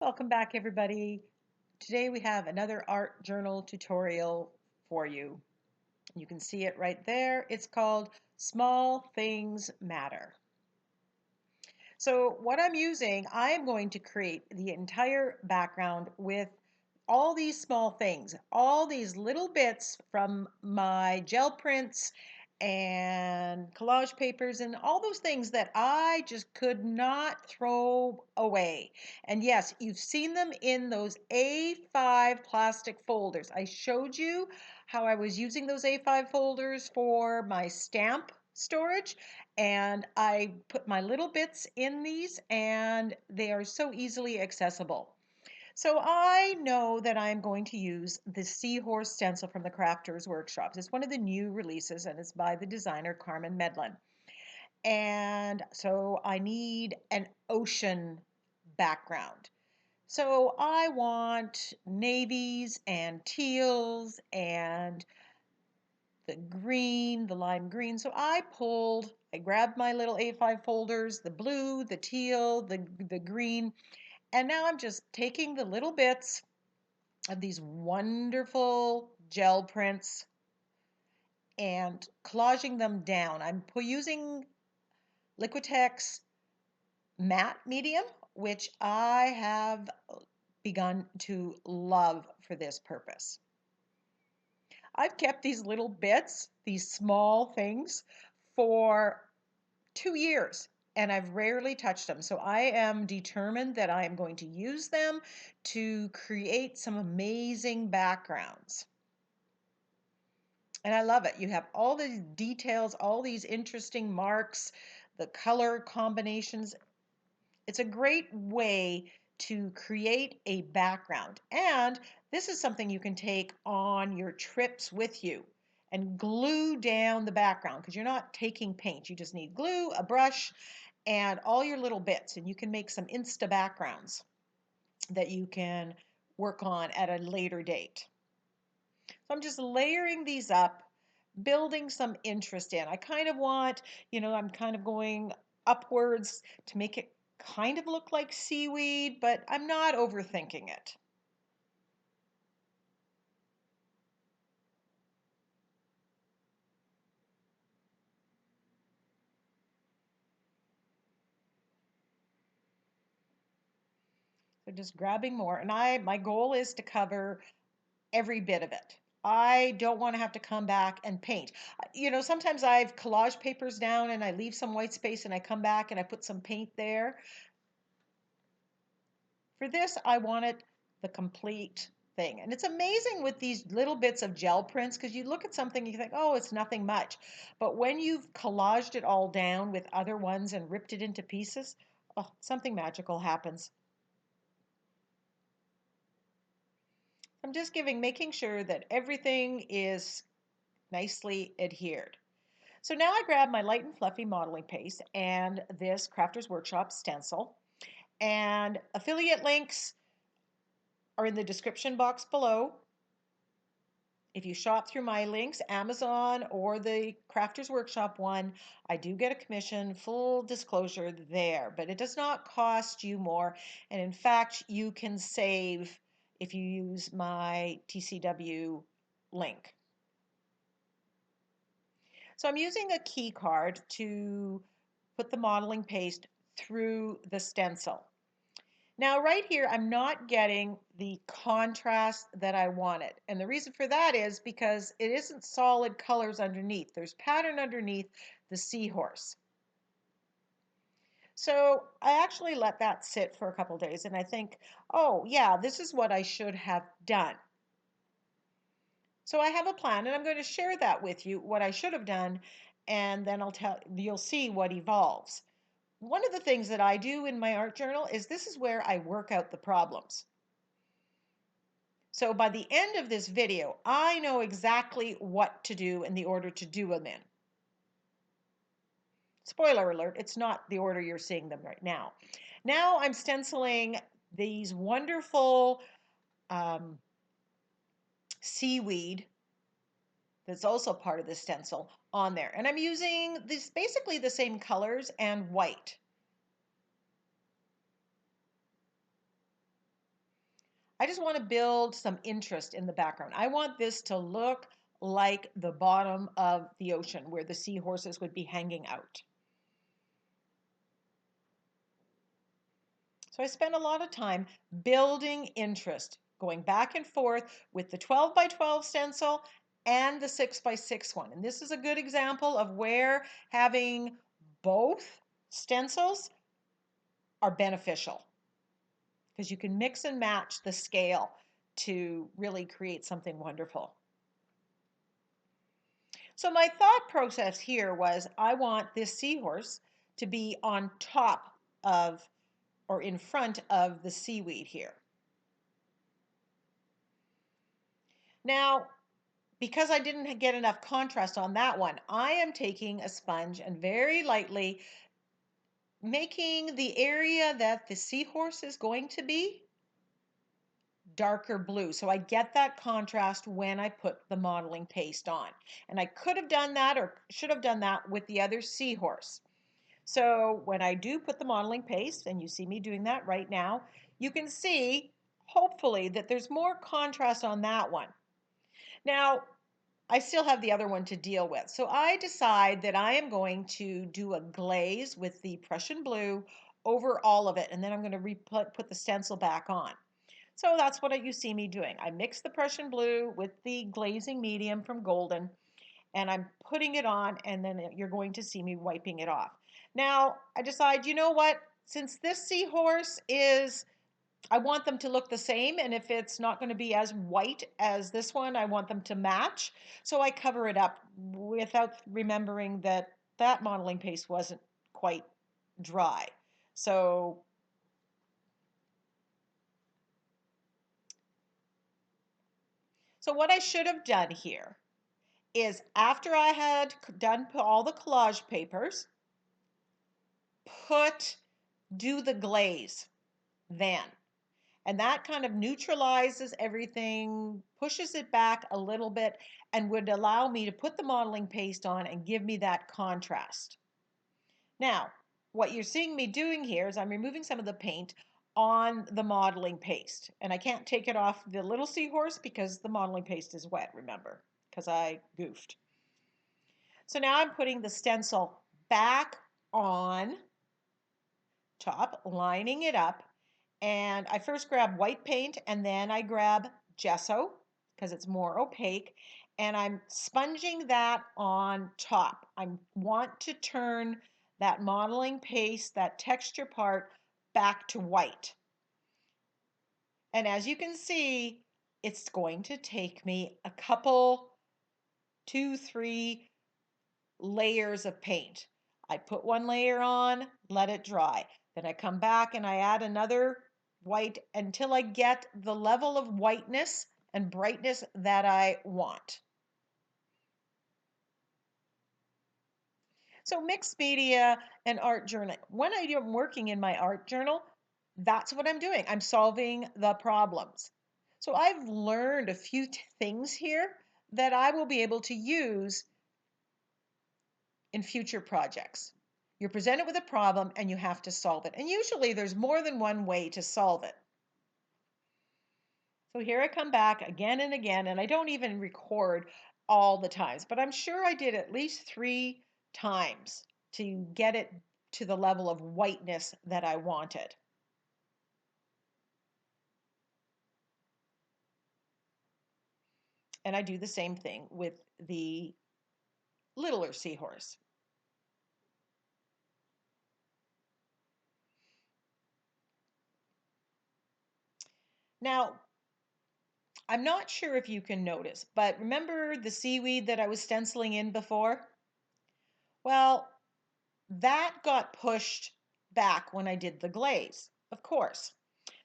Welcome back, everybody. Today we have another art journal tutorial for you. You can see it right there. It's called Small Things Matter. So what I'm using, I am going to create the entire background with all these small things, all these little bits from my gel prints and collage papers and all those things that I just could not throw away. And yes, you've seen them in those A5 plastic folders. I showed you how I was using those A5 folders for my stamp storage, and I put my little bits in these, and they are so easily accessible. So I know that I'm going to use the Seahorse stencil from the Crafters Workshops. It's one of the new releases, and it's by the designer Carmen Medlin. And so I need an ocean background. So I want navies and teals and the green, the lime green. So I grabbed my little A5 folders, the blue, the teal, the green, and now I'm just taking the little bits of these wonderful gel prints and collaging them down. I'm using Liquitex matte medium, which I have begun to love for this purpose. I've kept these little bits, these small things, for 2 years, and I've rarely touched them. So I am determined that I am going to use them to create some amazing backgrounds. And I love it. You have all these details, all these interesting marks, the color combinations. It's a great way to create a background. And this is something you can take on your trips with you and glue down the background, because you're not taking paint. You just need glue, a brush, and all your little bits. And you can make some Insta backgrounds that you can work on at a later date. So I'm just layering these up, building some interest in. I kind of want, I'm kind of going upwards to make it kind of look like seaweed, but I'm not overthinking it. So just grabbing more, and my goal is to cover every bit of it. I don't want to have to come back and paint. Sometimes I've collage papers down and I leave some white space and I come back and I put some paint there. For this, I wanted the complete thing. And it's amazing with these little bits of gel prints, because you look at something and you think, oh, it's nothing much. But when you've collaged it all down with other ones and ripped it into pieces, oh, something magical happens. I'm just making sure that everything is nicely adhered. So now I grab my light and fluffy modeling paste and this Crafters Workshop stencil, and affiliate links are in the description box below. If you shop through my links, Amazon or the Crafters Workshop one, I do get a commission, full disclosure there, but it does not cost you more. And in fact, you can save if you use my TCW link. So I'm using a key card to put the modeling paste through the stencil. Now right here, I'm not getting the contrast that I wanted. And the reason for that is because it isn't solid colors underneath. There's pattern underneath the seahorse. So I actually let that sit for a couple days and I think, oh yeah, this is what I should have done. So I have a plan and I'm going to share that with you, what I should have done, and then you'll see what evolves. One of the things that I do in my art journal is this is where I work out the problems. So by the end of this video, I know exactly what to do in the order to do them in. Spoiler alert, it's not the order you're seeing them right now. Now I'm stenciling these wonderful seaweed that's also part of the stencil on there. And I'm using basically the same colors and white. I just want to build some interest in the background. I want this to look like the bottom of the ocean where the seahorses would be hanging out. So I spent a lot of time building interest, going back and forth with the 12 by 12 stencil and the 6 by 6 one. And this is a good example of where having both stencils are beneficial, because you can mix and match the scale to really create something wonderful. So my thought process here was I want this seahorse to be on top of or in front of the seaweed here. Now, because I didn't get enough contrast on that one, I am taking a sponge and very lightly making the area that the seahorse is going to be darker blue. So I get that contrast when I put the modeling paste on. And I could have done that or should have done that with the other seahorse. So when I do put the modeling paste, and you see me doing that right now, you can see, hopefully, that there's more contrast on that one. Now, I still have the other one to deal with. So I decide that I am going to do a glaze with the Prussian blue over all of it, and then I'm going to put the stencil back on. So that's what you see me doing. I mix the Prussian blue with the glazing medium from Golden, and I'm putting it on, and then you're going to see me wiping it off. Now, I decide, you know what? Since this seahorse is, I want them to look the same, and if it's not going to be as white as this one, I want them to match. So I cover it up without remembering that that modeling paste wasn't quite dry. So what I should have done here is, after I had done all the collage papers, do the glaze then. And that kind of neutralizes everything, pushes it back a little bit, and would allow me to put the modeling paste on and give me that contrast. Now, what you're seeing me doing here is I'm removing some of the paint on the modeling paste. And I can't take it off the little seahorse because the modeling paste is wet, remember, because I goofed. So now I'm putting the stencil back on top, lining it up. And I first grab white paint and then I grab gesso because it's more opaque. And I'm sponging that on top. I want to turn that modeling paste, that texture part, back to white. And as you can see, it's going to take me a couple, 2, 3 layers of paint. I put one layer on, let it dry. Then I come back and I add another white until I get the level of whiteness and brightness that I want. So mixed media and art journal. When I'm working in my art journal, that's what I'm doing. I'm solving the problems. So I've learned a few things here that I will be able to use in future projects. You're presented with a problem and you have to solve it. And usually there's more than one way to solve it. So here I come back again and again, and I don't even record all the times, but I'm sure I did at least 3 times to get it to the level of whiteness that I wanted. And I do the same thing with the littler seahorse. Now, I'm not sure if you can notice, but remember the seaweed that I was stenciling in before? Well, that got pushed back when I did the glaze, of course.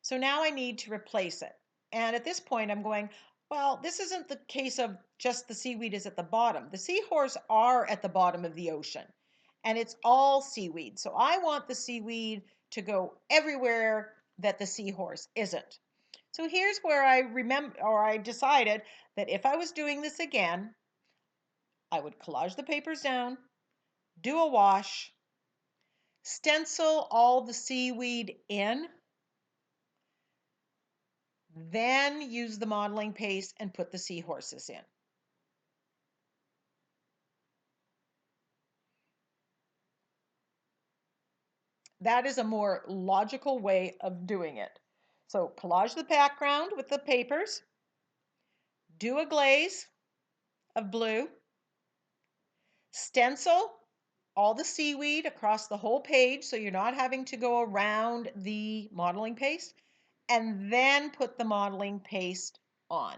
So now I need to replace it. And at this point, I'm going, well, this isn't the case of just the seaweed is at the bottom. The seahorse are at the bottom of the ocean, and it's all seaweed. So I want the seaweed to go everywhere that the seahorse isn't. So here's where I decided that if I was doing this again, I would collage the papers down, do a wash, stencil all the seaweed in, Then use the modeling paste and put the seahorses in. That is a more logical way of doing it. So collage the background with the papers, do a glaze of blue, stencil all the seaweed across the whole page so you're not having to go around the modeling paste, and then put the modeling paste on.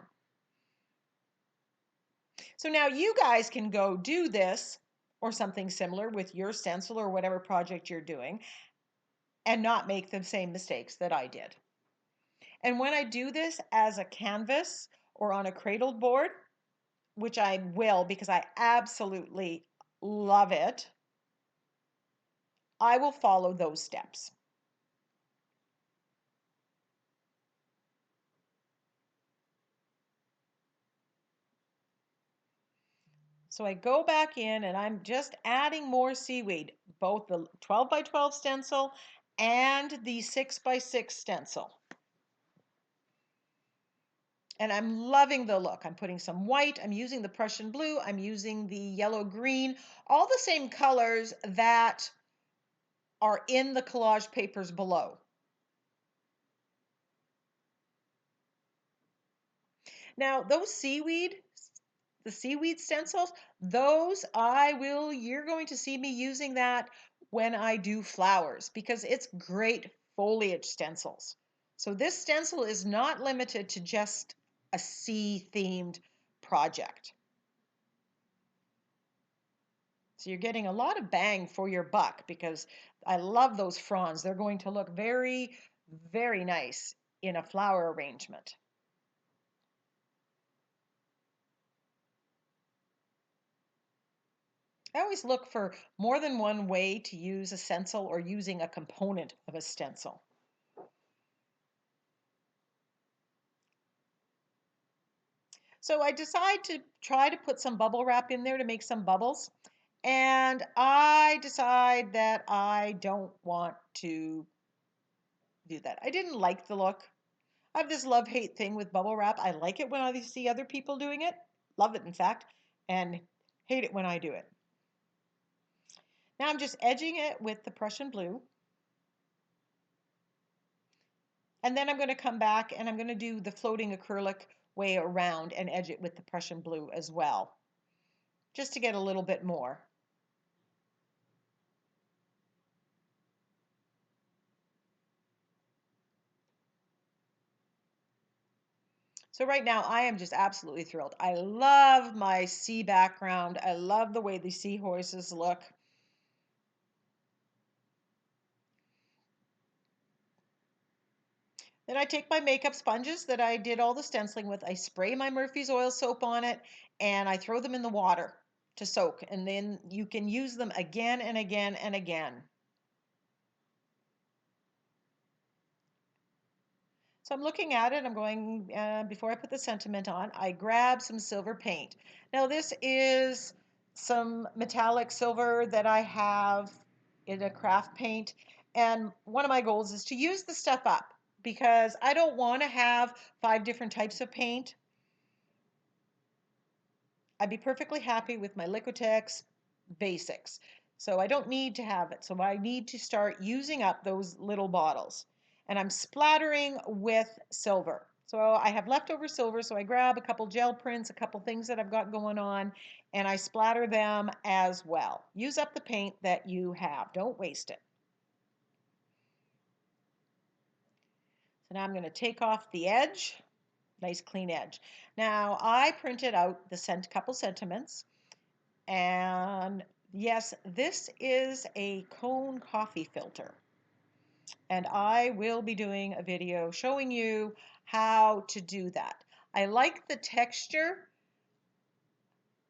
So now you guys can go do this or something similar with your stencil or whatever project you're doing and not make the same mistakes that I did. And when I do this as a canvas or on a cradled board, which I will because I absolutely love it, I will follow those steps. So I go back in and I'm just adding more seaweed, both the 12 by 12 stencil and the 6 by 6 stencil. And I'm loving the look. I'm putting some white, I'm using the Prussian blue, I'm using the yellow green, all the same colors that are in the collage papers below. Now, those the seaweed stencils, those you're going to see me using that when I do flowers because it's great foliage stencils. So this stencil is not limited to just a sea themed project. So you're getting a lot of bang for your buck because I love those fronds. They're going to look very, very nice in a flower arrangement. I always look for more than one way to use a stencil or using a component of a stencil. So I decide to try to put some bubble wrap in there to make some bubbles. And I decide that I don't want to do that. I didn't like the look. I have this love-hate thing with bubble wrap. I like it when I see other people doing it. Love it, in fact, and hate it when I do it. Now I'm just edging it with the Prussian blue. And then I'm going to come back and I'm going to do the floating acrylic way around and edge it with the Prussian blue as well, just to get a little bit more. So right now I am just absolutely thrilled. I love my sea background. I love the way the seahorses look. Then I take my makeup sponges that I did all the stenciling with. I spray my Murphy's oil soap on it and I throw them in the water to soak. And then you can use them again and again and again. So I'm looking at it, I'm going, before I put the sentiment on, I grab some silver paint. Now this is some metallic silver that I have in a craft paint. And one of my goals is to use the stuff up because I don't want to have 5 different types of paint. I'd be perfectly happy with my Liquitex basics. So I don't need to have it. So I need to start using up those little bottles. And I'm splattering with silver. So I have leftover silver, so I grab a couple gel prints, a couple things that I've got going on, and I splatter them as well. Use up the paint that you have. Don't waste it. So now I'm going to take off the edge. Nice clean edge. Now I printed out the couple sentiments. And yes, this is a cone coffee filter. And I will be doing a video showing you how to do that. I like the texture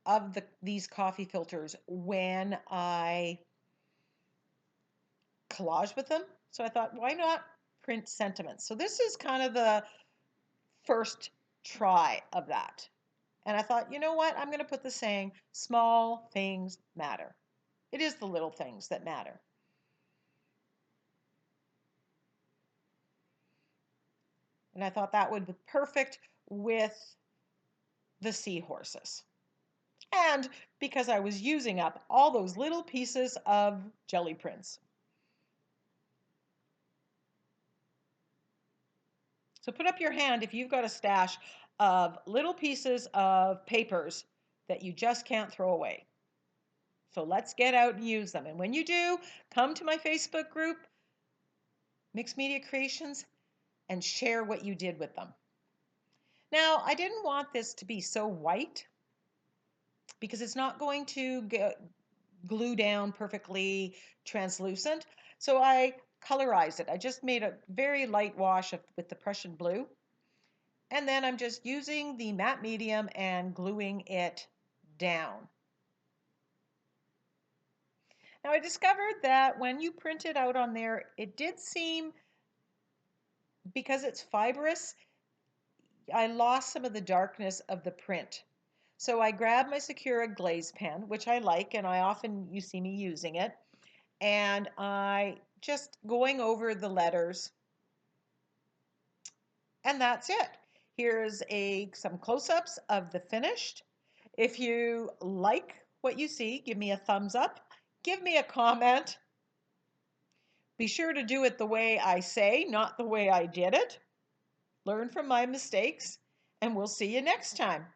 of these coffee filters when I collage with them. So I thought, why not print sentiments? So this is kind of the first try of that. And I thought, you know what? I'm going to put the saying, small things matter. It is the little things that matter. And I thought that would be perfect with the seahorses. And because I was using up all those little pieces of jelly prints. So put up your hand if you've got a stash of little pieces of papers that you just can't throw away. So let's get out and use them. And when you do, come to my Facebook group, Mixed Media Creations, and share what you did with them. Now, I didn't want this to be so white because it's not going to glue down perfectly translucent. So I colorized it. I just made a very light wash with the Prussian blue. And then I'm just using the matte medium and gluing it down. Now I discovered that when you print it out on there, it did seem, because it's fibrous, I lost some of the darkness of the print. So I grabbed my Sakura glaze pen, which I like, and you see me using it, and I just going over the letters, and that's it. Here's some close-ups of the finished. If you like what you see, give me a thumbs up, give me a comment. Be sure to do it the way I say, not the way I did it. Learn from my mistakes, and we'll see you next time.